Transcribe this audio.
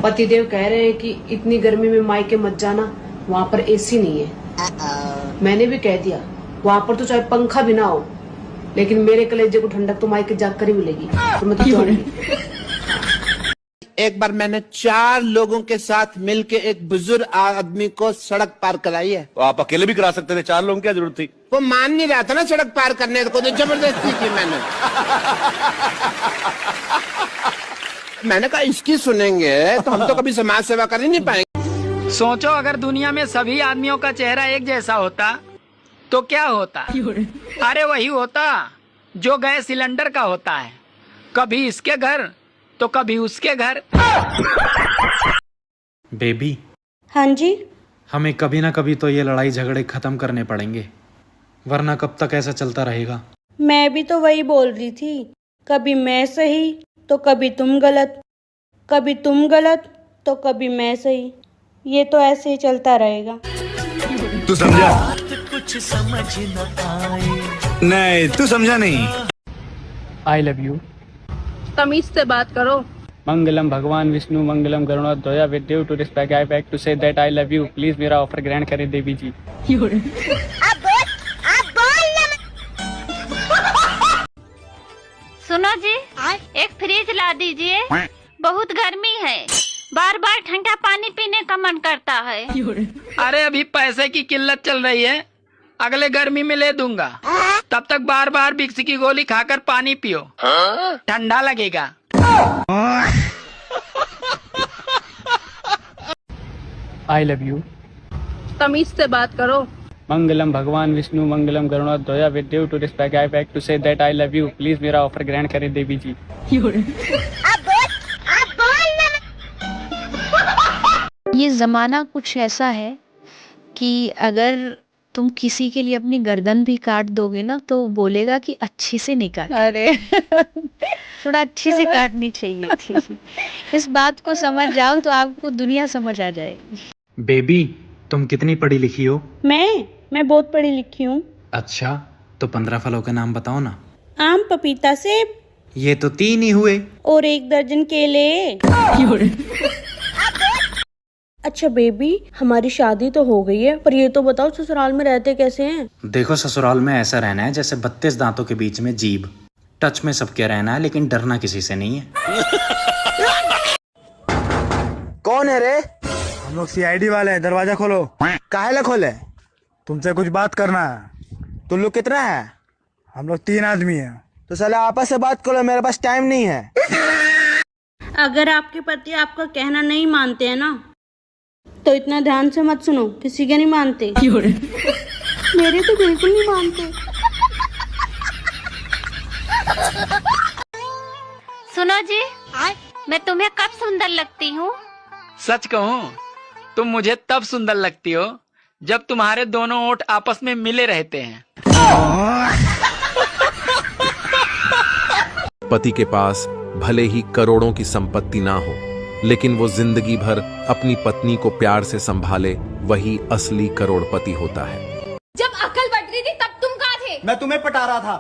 पतिदेव कह रहे हैं कि इतनी गर्मी में मायके मत जाना, वहाँ पर एसी नहीं है। मैंने भी कह दिया वहाँ पर तो चाहे पंखा भी ना हो, लेकिन मेरे कलेजे को ठंडक तो मायके जाकर ही मिलेगी, तो मैं तो जाऊंगी। एक बार मैंने 4 लोगों के साथ मिलके एक बुजुर्ग आदमी को सड़क पार कराई है। तो आप अकेले भी करा सकते थे, 4 लोगों की क्या जरूरत थी? वो मान नहीं रहा था ना सड़क पार करने को, तो जबरदस्ती की मैंने। मैंने कहा इसकी सुनेंगे तो हम तो कभी समाज सेवा कर ही नहीं पाएंगे। सोचो अगर दुनिया में सभी आदमियों का चेहरा एक जैसा होता तो क्या होता? अरे वही होता जो गैस सिलेंडर का होता है, कभी इसके घर तो कभी उसके घर। बेबी। हाँ जी। हमें कभी ना कभी तो ये लड़ाई झगड़े खत्म करने पड़ेंगे, वरना कब तक ऐसा चलता रहेगा। मैं भी तो वही बोल रही थी, कभी मैं सही तो कभी तुम गलत, कभी तुम गलत तो कभी मैं सही, ये तो ऐसे ही चलता रहेगा। तू समझा? कुछ समझ न आए। नहीं तू समझा नहीं। I love you. तमीज से बात करो। मंगलम भगवान विष्णु मंगलम गरुणोदया with due to respect I back to say that I love you, please मेरा ऑफर ग्रहण करें देवी जी। सुनो जी, एक फ्रिज ला दीजिए, बहुत गर्मी है, बार बार ठंडा पानी पीने का मन करता है। अरे अभी पैसे की किल्लत चल रही है, अगले गर्मी में ले दूंगा, तब तक बार बार विक्स की गोली खाकर पानी पियो, ठंडा लगेगा। I love you. तमीज से बात करो। मंगलम भगवान विष्णु मंगलम गरुणोदया with due to respect I back to say that I love you, please मेरा ऑफर ग्रहण करें देवी जी। ये ज़माना कुछ ऐसा है कि अगर तुम किसी के लिए अपनी गर्दन भी काट दोगे ना तो बोलेगा कि अच्छे से निकाल। अरे थोड़ा अच्छे से काटनी चाहिए थी। इस बात को समझ जाओ तो आपको दुनिया समझ आ जाएगी। बेबी, तुम कितनी पढ़ी लिखी हो? मैं बहुत पढ़ी लिखी हूँ। अच्छा, तो 15 फलों के नाम बताओ ना। आम, पपीता, सेब। ये तो 3 ही हुए। और 1 दर्जन केले। अच्छा बेबी, हमारी शादी तो हो गई है, पर ये तो बताओ ससुराल में रहते कैसे हैं? देखो, ससुराल में ऐसा रहना है जैसे 32 दांतों के बीच में जीभ, टच में सबके रहना है लेकिन डरना किसी से नहीं है। कौन है रे? हम लोग CID वाले हैं, दरवाजा खोलो। काहे खोले? तुमसे कुछ बात करना है। तुम लोग कितना है? हम लोग 3 आदमी हैं। तो साला आपस से बात करो, मेरे पास टाइम नहीं है। अगर आपके पति आपका कहना नहीं मानते हैं ना, तो इतना ध्यान से मत सुनो, किसी के नहीं मानते। मेरे तो बिल्कुल नहीं मानते। सुनो जी, मैं तुम्हें कब सुंदर लगती हूँ? सच कहूँ, तुम मुझे तब सुंदर लगती हो जब तुम्हारे दोनों ओठ आपस में मिले रहते हैं। पति के पास भले ही करोड़ों की संपत्ति ना हो, लेकिन वो जिंदगी भर अपनी पत्नी को प्यार से संभाले, वही असली करोड़पति होता है। जब अकल बढ़ रही थी तब तुम कहाँ थे? मैं तुम्हें पटा रहा था।